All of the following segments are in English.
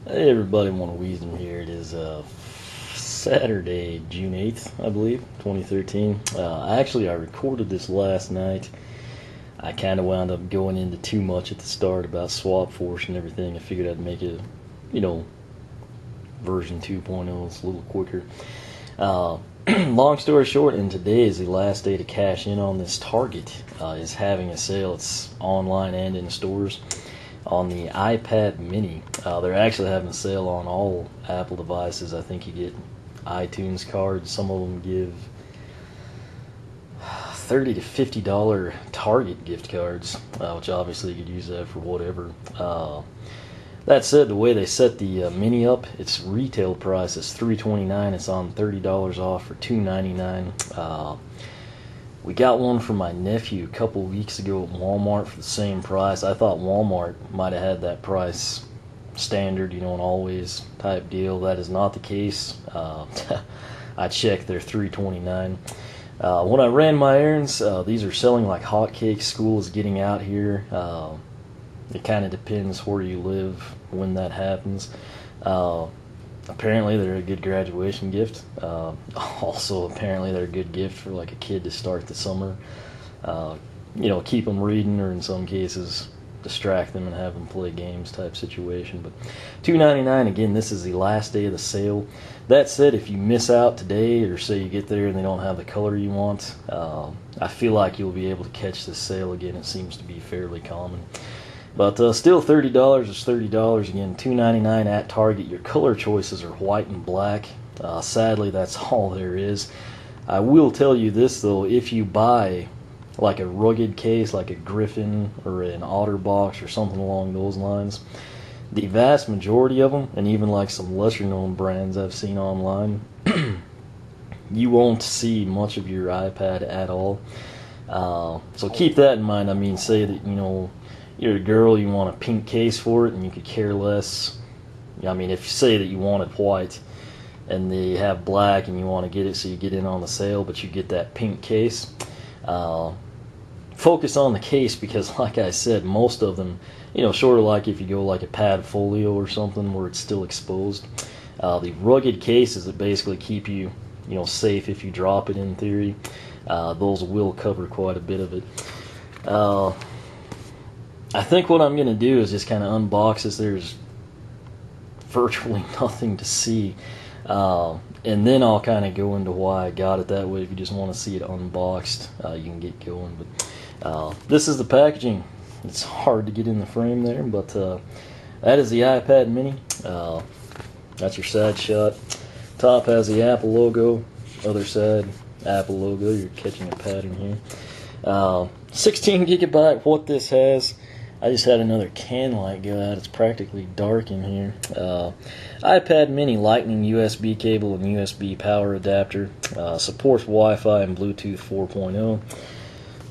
Hey everybody, One Wisdom here. It is Saturday, June 8th, I believe, 2013. I recorded this last night. I kind of wound up going into too much at the start about Swap Force and everything. I figured I'd make it, you know, version 2.0. It's a little quicker. Long story short, and today is the last day to cash in on this. Target is having a sale. It's online and in stores. On the iPad mini, they're actually having a sale on all Apple devices. I think you get iTunes cards. Some of them give $30 to $50 Target gift cards, which obviously you could use that for whatever. That said, the way they set the mini up, its retail price is $329. It's on $30 off for $299. We got one for my nephew a couple weeks ago at Walmart for the same price. I thought Walmart might have had that price standard, an always type deal. That is not the case. I checked, they're $329. When I ran my errands, these are selling like hotcakes. School is getting out here. It kind of depends where you live when that happens. Apparently they're a good graduation gift. Also, apparently they're a good gift for like a kid to start the summer. Keep them reading, or in some cases distract them and have them play games type situation. But $299, again, this is the last day of the sale. That said, if you miss out today, or say you get there and they don't have the color you want, I feel like you'll be able to catch this sale again. It seems to be fairly common. But still, $30 is $30. Again, $299 at Target. Your color choices are white and black. Sadly, that's all there is. I will tell you this, though. If you buy like a rugged case, like a Griffin or an OtterBox or something along those lines, the vast majority of them, and even like some lesser-known brands I've seen online, you won't see much of your iPad at all. So keep that in mind. I mean, say that, you're a girl, you want a pink case for it, and you could care less. I mean, if you say that you want it white and they have black and you want to get it so you get in on the sale, but you get that pink case, focus on the case, because like I said, most of them, sort of like if you go like a pad folio or something where it's still exposed, the rugged cases that basically keep you, safe if you drop it in theory, those will cover quite a bit of it. I think what I'm going to do is just kind of unbox this. There's virtually nothing to see. And then I'll kind of go into why I got it that way. If you just want to see it unboxed, you can get going. But this is the packaging. It's hard to get in the frame there, but that is the iPad mini. That's your side shot. Top has the Apple logo. Other side, Apple logo. You're catching a pattern here. 16 gigabyte. What this has, I just had another can light go out. It's practically dark in here. iPad mini, Lightning USB cable and USB power adapter. Supports Wi-Fi and Bluetooth 4.0.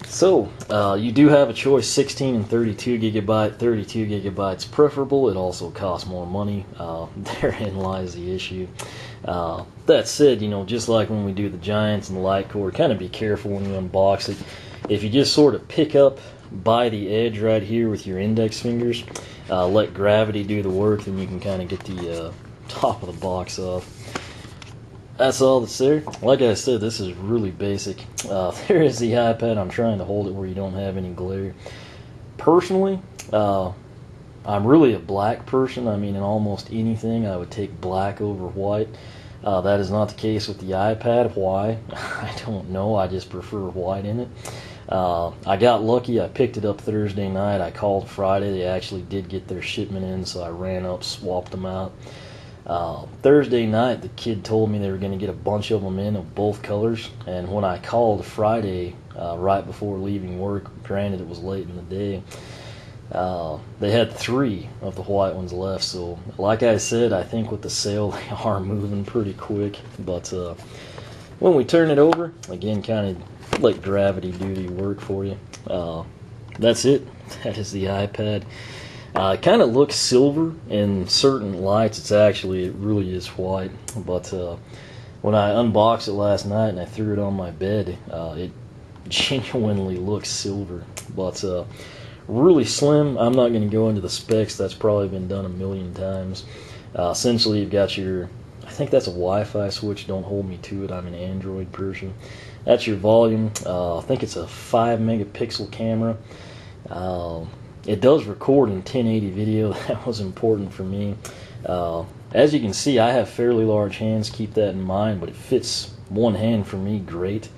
So, you do have a choice, 16 and 32 gigabyte. 32 gigabytes preferable. It also costs more money. Therein lies the issue. That said, just like when we do the Giants and the light cord, kind of be careful when you unbox it. If you just sort of pick up by the edge right here with your index fingers, let gravity do the work, then you can kind of get the top of the box off. That's all that's there. Like I said, this is really basic. There is the iPad. I'm trying to hold it where you don't have any glare. Personally, I'm really a black person. I mean, in almost anything, I would take black over white. That is not the case with the iPad. Why? I don't know. I just prefer white in it. I got lucky. I picked it up Thursday night. I called Friday. They actually did get their shipment in, so I ran up, swapped them out. Thursday night, the kid told me they were going to get a bunch of them in of both colors, and when I called Friday, right before leaving work, granted it was late in the day, they had 3 of the white ones left. So like I said, I think with the sale they are moving pretty quick, but when we turn it over, again, kind of let gravity do the work for you. That's it. That is the iPad. It kind of looks silver in certain lights. It really is white. But when I unboxed it last night and I threw it on my bed, it genuinely looks silver. But really slim. I'm not going to go into the specs. That's probably been done a million times. Essentially, you've got your, I think that's a Wi-Fi switch. Don't hold me to it. I'm an Android person. That's your volume. I think it's a 5 megapixel camera. It does record in 1080 video. That was important for me. As you can see, I have fairly large hands. Keep that in mind, but it fits one hand for me great.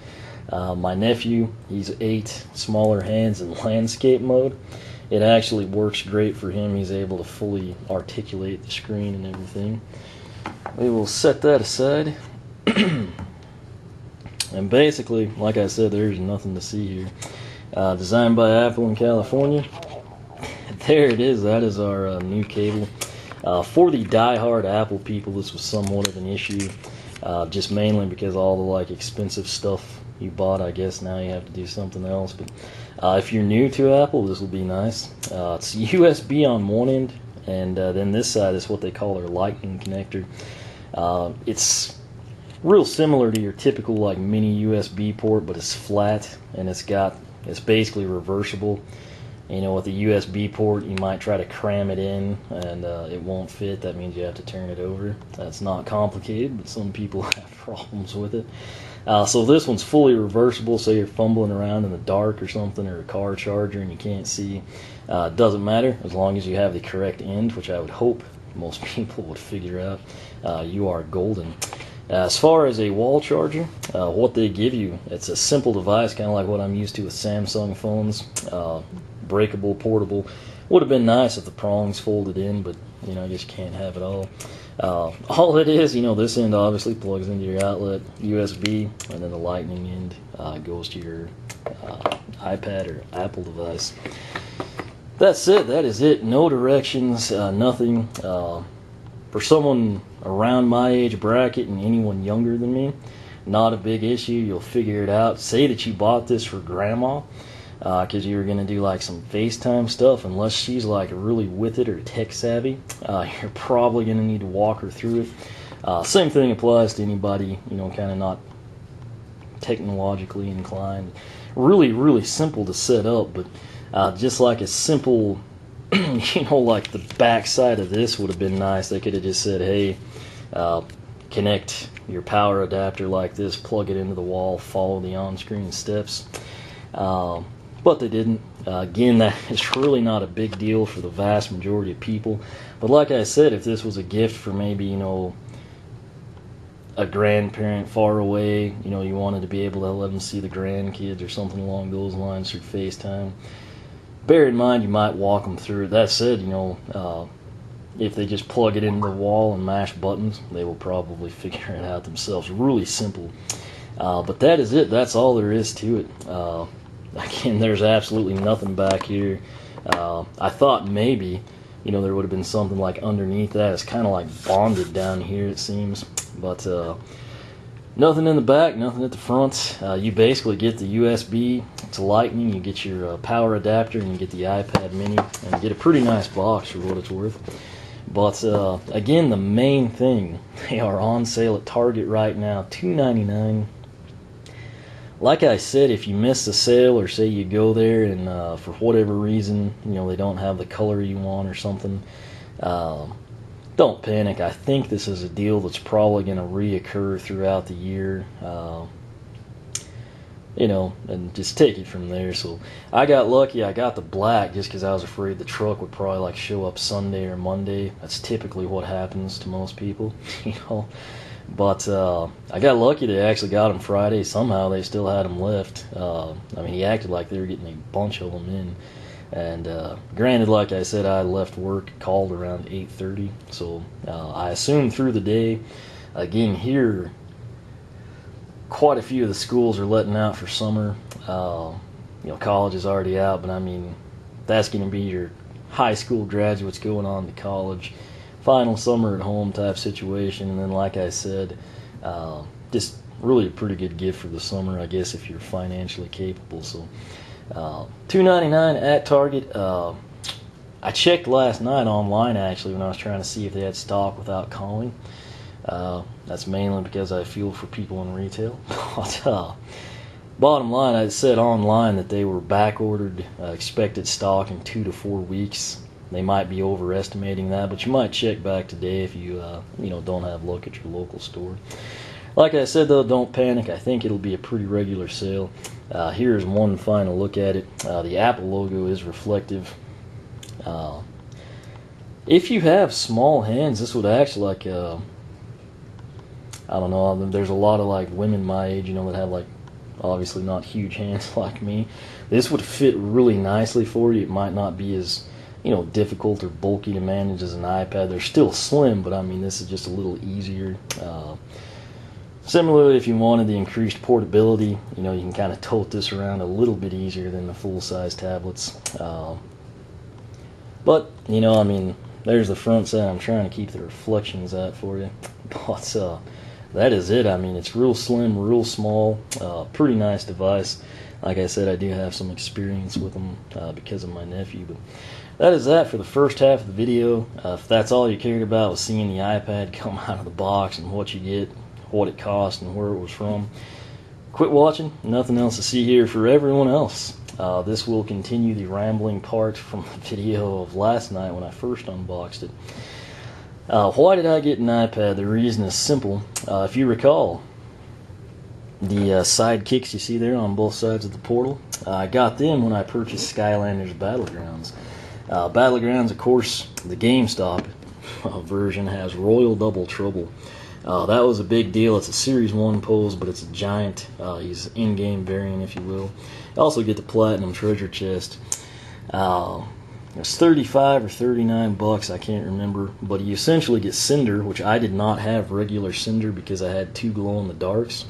My nephew, he's 8, smaller hands in landscape mode. It actually works great for him. He's able to fully articulate the screen and everything. We will set that aside. And basically, like I said, there's nothing to see here. Designed by Apple in California. There it is. That is our new cable. For the die-hard Apple people, this was somewhat of an issue. Just mainly because all the expensive stuff you bought, I guess now you have to do something else. But if you're new to Apple, this will be nice. It's USB on one end, and then this side is what they call their lightning connector. It's real similar to your typical mini USB port, but it's flat, and it's basically reversible. With a USB port, you might try to cram it in, and it won't fit. That means you have to turn it over. That's not complicated, but some people have problems with it. So this one's fully reversible, so you're fumbling around in the dark or something, or a car charger, and you can't see. It doesn't matter, as long as you have the correct end, which I would hope most people would figure out. You are golden. As far as a wall charger, what they give you, it's a simple device, kind of like what I'm used to with Samsung phones. Breakable, portable. Would have been nice if the prongs folded in, but I guess you can't have it all. All it is, this end obviously plugs into your outlet, USB, and then the lightning end goes to your iPad or Apple device. That's it. That is it. No directions, nothing. For someone around my age bracket and anyone younger than me, not a big issue. You'll figure it out. Say that you bought this for grandma, because you were going to do some FaceTime stuff. Unless she's really with it or tech savvy, you're probably going to need to walk her through it. Same thing applies to anybody kind of not technologically inclined. Really, really simple to set up, but just a simple the back side of this would have been nice. They could have just said, hey, connect your power adapter like this, plug it into the wall, follow the on-screen steps. But they didn't. Again, that is really not a big deal for the vast majority of people. But like I said, if this was a gift for maybe, a grandparent far away, you wanted to be able to let them see the grandkids or something along those lines through FaceTime, bear in mind you might walk them through it. That said, if they just plug it into the wall and mash buttons, they will probably figure it out themselves. Really simple. But that is it. That's all there is to it. Again, there's absolutely nothing back here. I thought maybe, there would have been something underneath that. It's kind of bonded down here, it seems. But nothing in the back, nothing at the front. You basically get the USB to lightning, you get your power adapter, and you get the iPad mini, and you get a pretty nice box for what it's worth. But again, the main thing, they are on sale at Target right now, $2.99. Like I said, if you miss the sale, or say you go there and for whatever reason, they don't have the color you want or something, don't panic. I think this is a deal that's probably going to reoccur throughout the year, and just take it from there. So I got lucky. I got the black just because I was afraid the truck would probably show up Sunday or Monday. That's typically what happens to most people, But I got lucky. They actually got them Friday. Somehow they still had them left. He acted like they were getting a bunch of them in. And granted, like I said, I left work, called around 8:30. So I assumed through the day. Again, here, quite a few of the schools are letting out for summer. College is already out, but that's going to be your high school graduates going on to college. Final summer at home type situation. And then, like I said, just really a pretty good gift for the summer, I guess, if you're financially capable. So $2.99 at Target. I checked last night online, actually, when I was trying to see if they had stock without calling. That's mainly because I feel for people in retail. But bottom line, I said online that they were back ordered, expected stock in 2 to 4 weeks. they might be overestimating that, but you might check back today if you don't have luck at your local store. Like I said, though, don't panic. I think it'll be a pretty regular sale. Here's one final look at it. The Apple logo is reflective. If you have small hands, this would actually, like, I don't know, there's a lot of, like, women my age, that have, like, obviously not huge hands like me. This would fit really nicely for you. It might not be as, difficult or bulky to manage as an iPad. They're still slim, but I mean, this is just a little easier. Similarly, if you wanted the increased portability, you can kind of tote this around a little bit easier than the full-size tablets. But, I mean, there's the front side. I'm trying to keep the reflections out for you. But that is it. I mean, it's real slim, real small, pretty nice device. Like I said, I do have some experience with them because of my nephew. But that is that for the first half of the video. If that's all you cared about was seeing the iPad come out of the box and what you get, what it cost, and where it was from, quit watching. Nothing else to see here for everyone else. This will continue the rambling part from the video of last night when I first unboxed it. Why did I get an iPad? The reason is simple. If you recall, the sidekicks you see there on both sides of the portal, I got them when I purchased Skylanders Battlegrounds. Battlegrounds, of course, the GameStop version has Royal Double Trouble. That was a big deal. It's a Series 1 pose, but it's a giant. He's in-game variant, if you will. You also get the Platinum Treasure Chest. It's 35 or 39 bucks, I can't remember. But you essentially get Cinder, which I did not have regular Cinder because I had 2 glow-in-the-darks.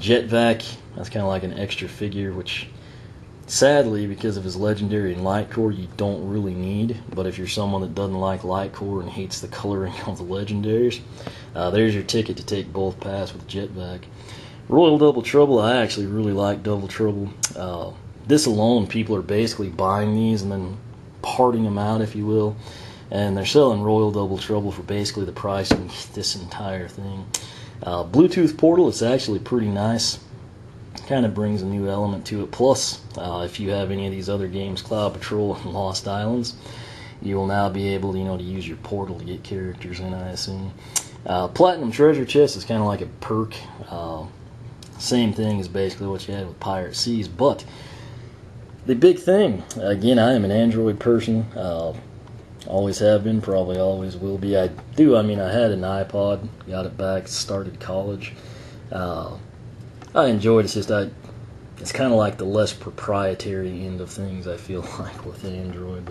Jet Vac, that's kind of like an extra figure, which sadly, because of his legendary and light core, you don't really need. But if you're someone that doesn't like light core and hates the coloring of the legendaries, there's your ticket to take both paths with Jet Vac. Royal Double Trouble, I actually really like Double Trouble. This alone, people are basically buying these and then parting them out, if you will. And they're selling Royal Double Trouble for basically the price of this entire thing. Bluetooth portal, it's actually pretty nice. Kind of brings a new element to it. Plus, if you have any of these other games, Cloud Patrol and Lost Islands, you will now be able, to use your portal to get characters in, I assume. Platinum Treasure Chest is kind of like a perk. Same thing as basically what you had with Pirate Seas. But the big thing, again, I am an Android person. Always have been, probably always will be. I had an iPod, got it back, started college. I enjoyed it. It's kind of like the less proprietary end of things, I feel like, with Android.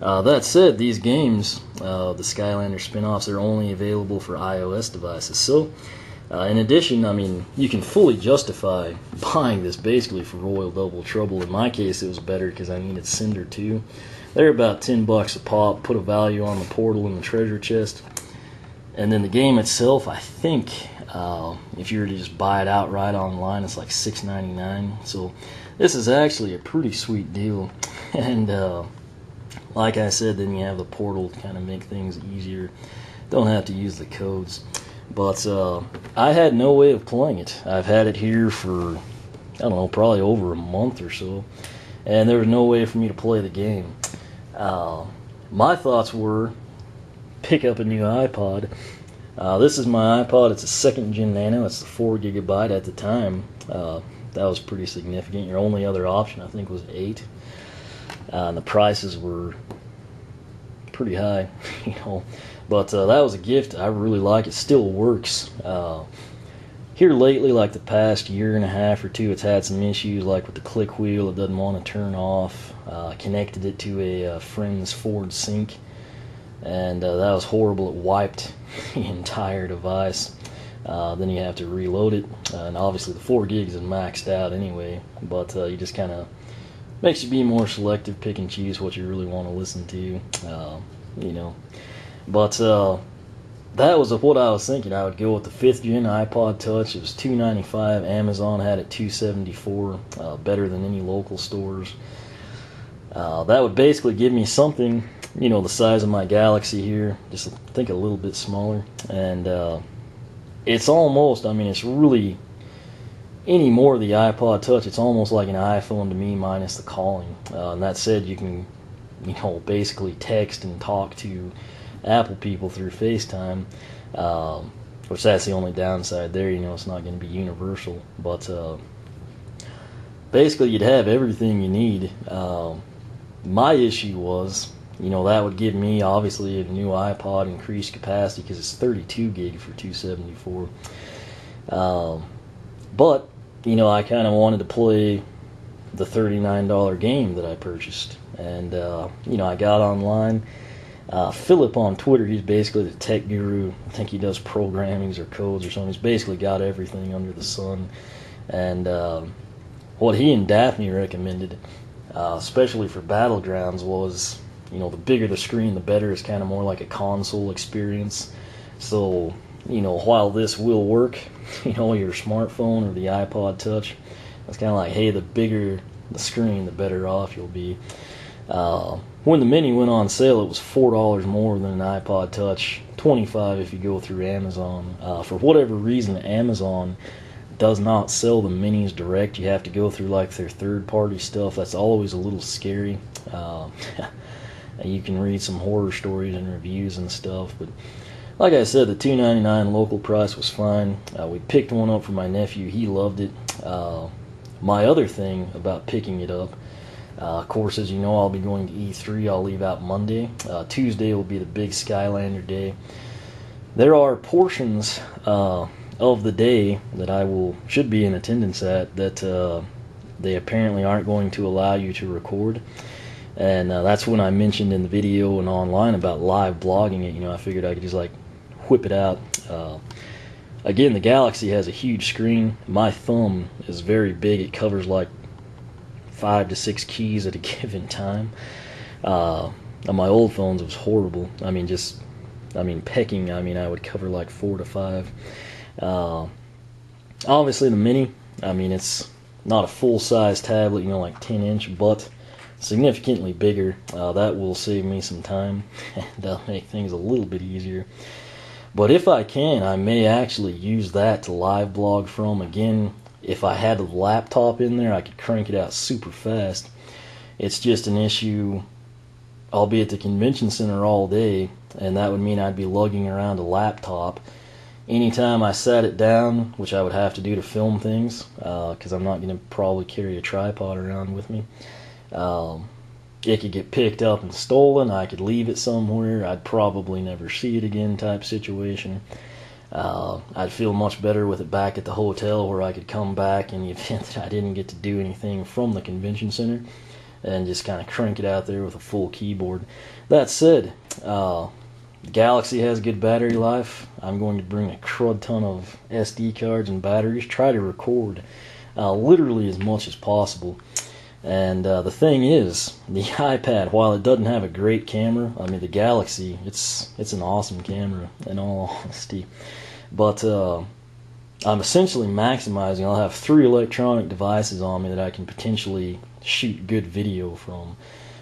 But that said, these games, the Skylanders spin-offs, are only available for iOS devices. So, in addition, I mean, you can fully justify buying this basically for Royal Double Trouble. In my case, it was better because I needed Cinder too. They're about 10 bucks a pop. Put a value on the portal and the treasure chest. And then the game itself, I think, if you were to just buy it outright online, it's like $6.99. So this is actually a pretty sweet deal. And like I said, then you have the portal to kind of make things easier. Don't have to use the codes. But I had no way of playing it. I've had it here for, I don't know, probably over a month or so. And there was no way for me to play the game. My thoughts were, pick up a new iPod. This is my iPod. It's a 2nd Gen Nano. It's the 4 gigabyte at the time. That was pretty significant. Your only other option, I think, was 8. And the prices were pretty high, But that was a gift. I really like it. Still works. Here lately, like the past year and a half or two, it's had some issues, like with the click wheel. It doesn't want to turn off. Connected it to a friend's Ford Sync, and that was horrible. It wiped the entire device. Then you have to reload it, and obviously the 4 gigs is maxed out anyway, but you just kind of makes you be more selective, pick and choose what you really want to listen to, But that was what I was thinking. I would go with the 5th Gen iPod Touch. It was $295. Amazon had it $274, better than any local stores. That would basically give me something, the size of my Galaxy here, just think a little bit smaller. And it's almost, it's really, any more of the iPod Touch, it's almost like an iPhone to me minus the calling. And that said, you can basically text and talk to Apple people through FaceTime, which that's the only downside there. It's not going to be universal, but basically you'd have everything you need. My issue was, that would give me obviously a new iPod, increased capacity because it's 32 gig for 274. But I kind of wanted to play the $39 game that I purchased, and I got online. Philip on Twitter, he's basically the tech guru. I think he does programmings or codes or something. He's basically got everything under the sun. And what he and Daphne recommended, especially for Battlegrounds, was the bigger the screen, the better. It's kind of more like a console experience. So while this will work, your smartphone or the iPod Touch, it's kind of like, hey, the bigger the screen, the better off you'll be. When the Mini went on sale, it was $4 more than an iPod Touch, $25 if you go through Amazon. For whatever reason, Amazon does not sell the Minis direct. You have to go through like their third-party stuff. That's always a little scary. You can read some horror stories and reviews and stuff, but like I said, the $2.99 local price was fine. We picked one up for my nephew. He loved it. My other thing about picking it up, of course, as you know, I'll be going to E3. I'll leave out Monday. Tuesday will be the big Skylander day. There are portions of the day that should be in attendance at that they apparently aren't going to allow you to record. And that's when I mentioned in the video and online about live blogging it. I figured I could just whip it out. Again, the Galaxy has a huge screen. My thumb is very big. It covers 5 to 6 keys at a given time. On my old phones, it was horrible. Pecking, I would cover 4 to 5. Obviously, the Mini, it's not a full-size tablet, 10-inch, but significantly bigger. That will save me some time, and that'll make things a little bit easier. But if I can, I may actually use that to live blog from. Again, if I had a laptop in there, I could crank it out super fast. It's just an issue. I'll be at the convention center all day, and that would mean I'd be lugging around a laptop. Anytime I sat it down, which I would have to do to film things, because I'm not going to probably carry a tripod around with me, it could get picked up and stolen. I could leave it somewhere. I'd probably never see it again type situation. I'd feel much better with it back at the hotel, where I could come back in the event that I didn't get to do anything from the convention center and just kind of crank it out there with a full keyboard. That said, the Galaxy has good battery life. I'm going to bring a crud ton of SD cards and batteries, try to record literally as much as possible. And the thing is, the iPad, while it doesn't have a great camera, the Galaxy, it's an awesome camera, in all honesty. But I'm essentially maximizing. I'll have 3 electronic devices on me that I can potentially shoot good video from.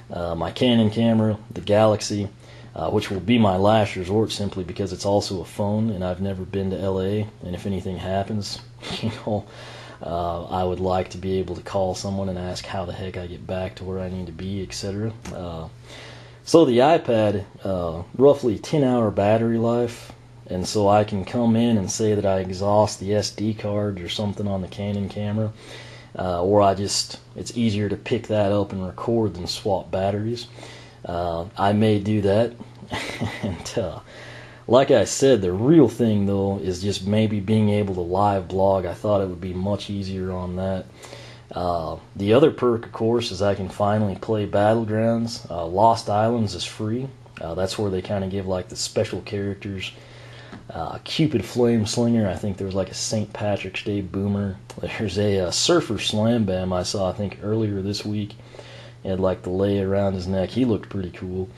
My Canon camera, the Galaxy, which will be my last resort simply because it's also a phone, and I've never been to LA, and if anything happens, I would like to be able to call someone and ask how the heck I get back to where I need to be, etc. So the iPad, roughly 10-hour battery life, and so I can come in and say that I exhaust the SD card or something on the Canon camera, or it's easier to pick that up and record than swap batteries. I may do that, and like I said, the real thing, though, is just maybe being able to live blog. I thought it would be much easier on that. The other perk, of course, is I can finally play Battlegrounds. Lost Islands is free. That's where they kind of give the special characters. Cupid Flame Slinger, I think there was a St. Patrick's Day Boomer. There's a Surfer Slam Bam I saw, I think, earlier this week. He had the lei around his neck. He looked pretty cool.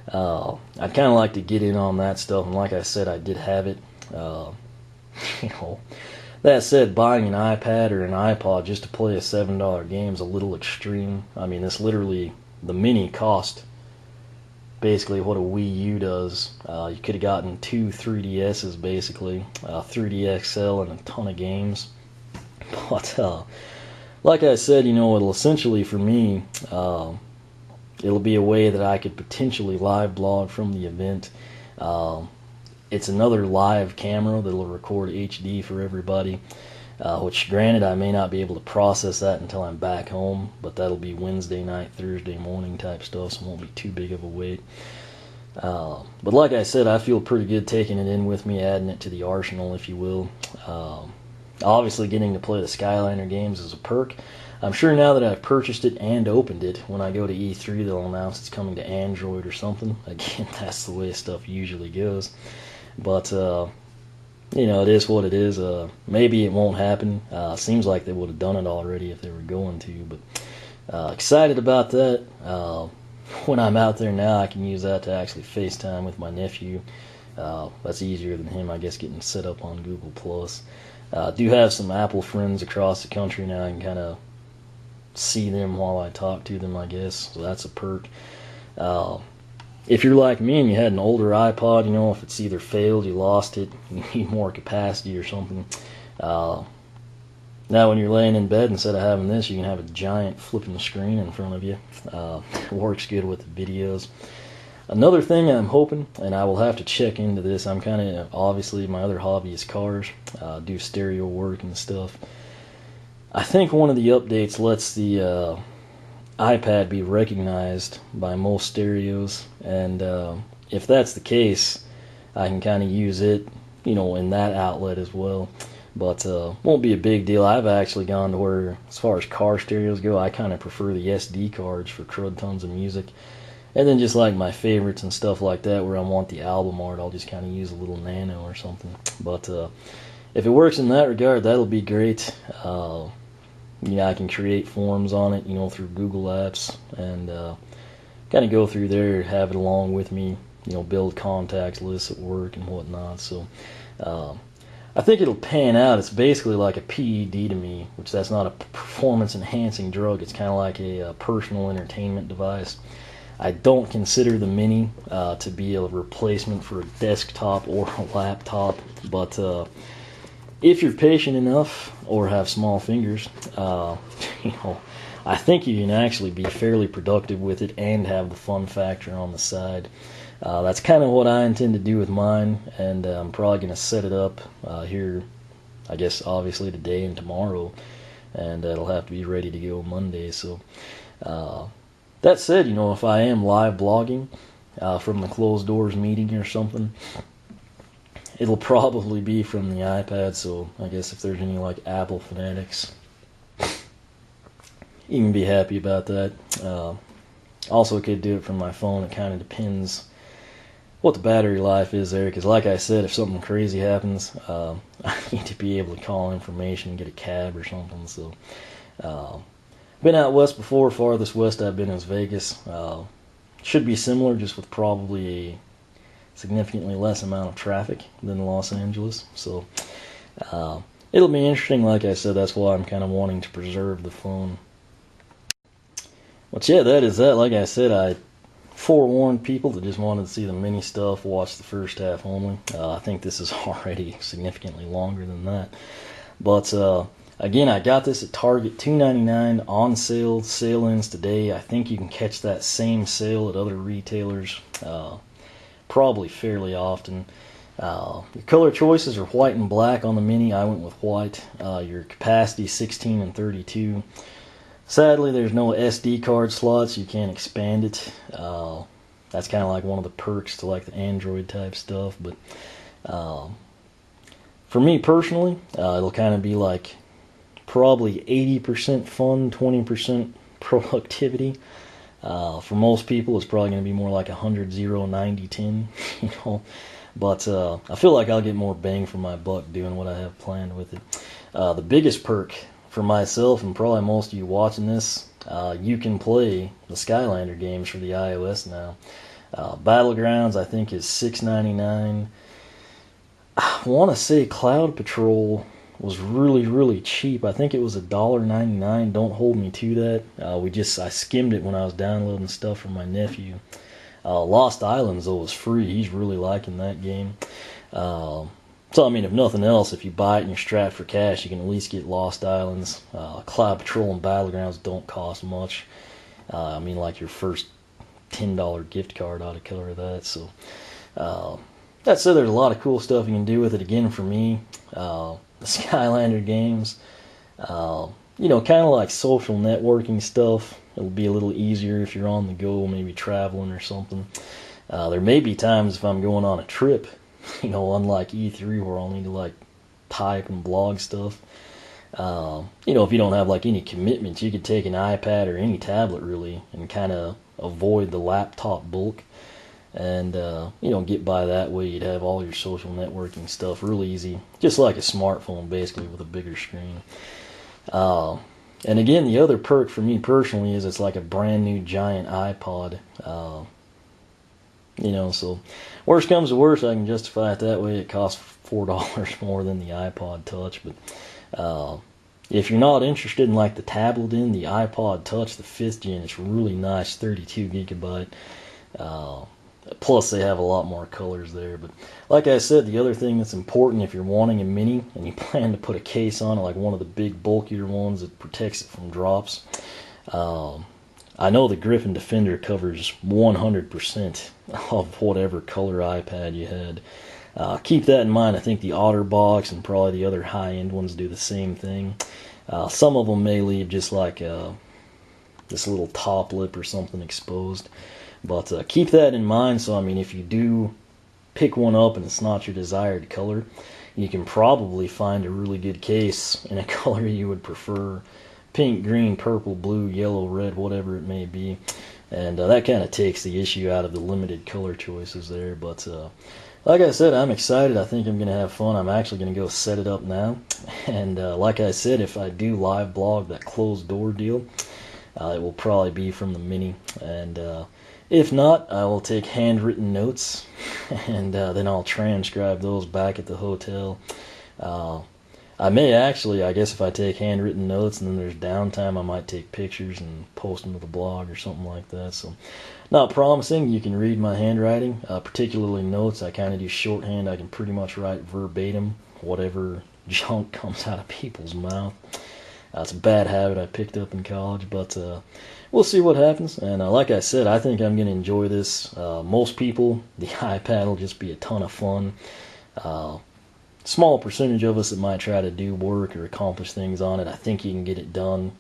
I'd kind of like to get in on that stuff, and like I said, I did have it. That said, buying an iPad or an iPod just to play a $7 game is a little extreme. This literally, the Mini cost basically what a Wii U does. You could have gotten 2 3DSs basically, 3D XL and a ton of games. But like I said, it'll essentially for me, it'll be a way that I could potentially live blog from the event. It's another live camera that'll record HD for everybody, which granted I may not be able to process that until I'm back home, but that'll be Wednesday night, Thursday morning type stuff, so it won't be too big of a wait. But like I said, I feel pretty good taking it in with me, adding it to the arsenal, if you will. Obviously, getting to play the Skylander games is a perk. I'm sure now that I've purchased it and opened it, when I go to E3, they'll announce it's coming to Android or something. Again, that's the way stuff usually goes. But, you know, it is what it is. Maybe it won't happen. Seems like they would have done it already if they were going to. But excited about that. When I'm out there now, I can use that to actually FaceTime with my nephew. That's easier than him, I guess, getting set up on Google+. Do have some Apple friends across the country now. I can kind of see them while I talk to them, I guess. So that's a perk. If you're like me and you had an older iPod, you know, if it's either failed, you lost it, you need more capacity or something. Now when you're laying in bed, instead of having this, you can have a giant flipping screen in front of you. It works good with the videos. Another thing I'm hoping, and I will have to check into this, I'm kind of, obviously my other hobby is cars, do stereo work and stuff. I think one of the updates lets the iPad be recognized by most stereos, and if that's the case, I can kind of use it, you know, in that outlet as well. But won't be a big deal. I've actually gone to where, as far as car stereos go, I kind of prefer the SD cards for crud tons of music. And then just like my favorites and stuff like that, where I want the album art, I'll just kind of use a little nano or something. But if it works in that regard, that'll be great. Yeah, I can create forms on it, you know, through Google Apps, and kind of go through there, have it along with me, you know, build contacts lists at work and whatnot. So I think it'll pan out. It's basically like a PED to me, which that's not a performance enhancing drug. It's kind of like a personal entertainment device. I don't consider the Mini to be a replacement for a desktop or a laptop, but if you're patient enough or have small fingers, you know, I think you can actually be fairly productive with it and have the fun factor on the side. That's kind of what I intend to do with mine, and I'm probably going to set it up here, I guess, obviously today and tomorrow, and it'll have to be ready to go Monday. So that said, you know, if I am live blogging from the closed doors meeting or something, it'll probably be from the iPad. So I guess if there's any like Apple fanatics, you can be happy about that. Also could do it from my phone. It kind of depends what the battery life is there, because like I said, if something crazy happens, I need to be able to call information and get a cab or something. So been out west before. Farthest west I've been is Vegas. Should be similar, just with probably a significantly less amount of traffic than Los Angeles. So it'll be interesting. Like I said, that's why I'm kind of wanting to preserve the phone. But yeah, that is that. Like I said, I forewarned people that just wanted to see the Mini stuff, watch the first half only. I think this is already significantly longer than that. But again, I got this at Target, $2.99 on sale. Sale ends today. I think you can catch that same sale at other retailers probably fairly often. Your color choices are white and black on the Mini. I went with white. Your capacity 16 and 32. Sadly, there's no SD card slots. You can't expand it. That's kind of like one of the perks to like the Android type stuff. But for me personally, it'll kind of be like probably 80% fun, 20% productivity. For most people, it's probably going to be more like 100, 0, 90, 10, you know. But I feel like I'll get more bang for my buck doing what I have planned with it. The biggest perk for myself, and probably most of you watching this, you can play the Skylander games for the iOS now. Battlegrounds, I think, is $6.99. I want to say Cloud Patrol was really, really cheap. I think it was $1.99. Don't hold me to that. I skimmed it when I was downloading stuff from my nephew. Lost Islands, though, was free. He's really liking that game. So, I mean, if nothing else, if you buy it and you're strapped for cash, you can at least get Lost Islands. Cloud Patrol and Battlegrounds don't cost much. I mean, like your first $10 gift card ought to cover that. So that said, there's a lot of cool stuff you can do with it. Again, for me, the Skylander games, you know, kind of like social networking stuff. It'll be a little easier if you're on the go, maybe traveling or something. There may be times if I'm going on a trip, you know, unlike E3 where I'll need to like type and blog stuff. You know, if you don't have like any commitments, you could take an iPad or any tablet really and kind of avoid the laptop bulk and, you know, get by that way. You'd have all your social networking stuff real easy, just like a smartphone basically with a bigger screen. And again, the other perk for me personally is it's like a brand new giant iPod. You know, so worst comes to worst, I can justify it that way. It costs $4 more than the iPod Touch, but if you're not interested in like the tablet the iPod Touch, the 5th gen, it's really nice, 32 gigabyte. Plus they have a lot more colors there. But like I said, the other thing that's important if you're wanting a mini and you plan to put a case on it, like one of the big bulkier ones that protects it from drops, I know the Griffin Defender covers 100% of whatever color iPad you had. Keep that in mind. I think the OtterBox and probably the other high-end ones do the same thing. Some of them may leave just like this little top lip or something exposed. But keep that in mind. So, I mean, if you do pick one up and it's not your desired color, you can probably find a really good case in a color you would prefer. Pink, green, purple, blue, yellow, red, whatever it may be. And that kind of takes the issue out of the limited color choices there. But like I said, I'm excited. I think I'm going to have fun. I'm actually going to go set it up now. And like I said, if I do live blog that closed door deal, it will probably be from the Mini. And if not, I will take handwritten notes. And then I'll transcribe those back at the hotel. I may actually, I guess if I take handwritten notes and then there's downtime, I might take pictures and post them to the blog or something like that. So, not promising. You can read my handwriting, particularly notes. I kind of do shorthand. I can pretty much write verbatim whatever junk comes out of people's mouth. It's a bad habit I picked up in college, but we'll see what happens. And like I said, I think I'm going to enjoy this. Most people, the iPad will just be a ton of fun. Small percentage of us that might try to do work or accomplish things on it. I think you can get it done.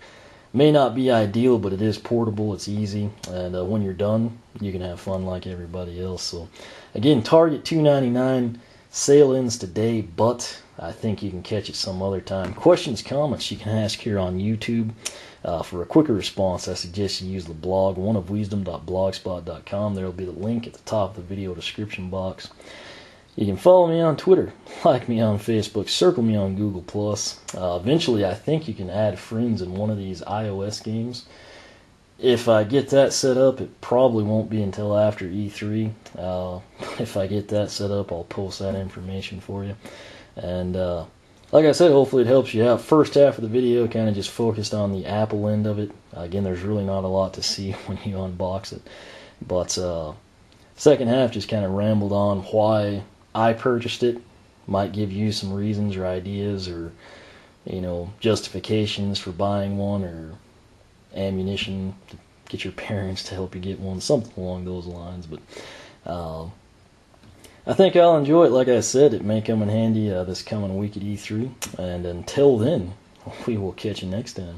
May not be ideal, but it is portable, it's easy, and when you're done, you can have fun like everybody else. So, again, Target $2.99, sale ends today, but I think you can catch it some other time. Questions, comments, you can ask here on YouTube. For a quicker response, I suggest you use the blog, oneofwisdom.blogspot.com. There will be the link at the top of the video description box. You can follow me on Twitter, like me on Facebook, circle me on Google+. Eventually, I think you can add friends in one of these iOS games. If I get that set up, it probably won't be until after E3. If I get that set up, I'll post that information for you. And like I said, hopefully it helps you out. First half of the video kind of just focused on the Apple end of it. Again, there's really not a lot to see when you unbox it. But second half just kind of rambled on why I purchased it. Might give you some reasons or ideas or, you know, justifications for buying one or ammunition to get your parents to help you get one, something along those lines. But I think I'll enjoy it. Like I said, it may come in handy this coming week at E3. And until then, we will catch you next time.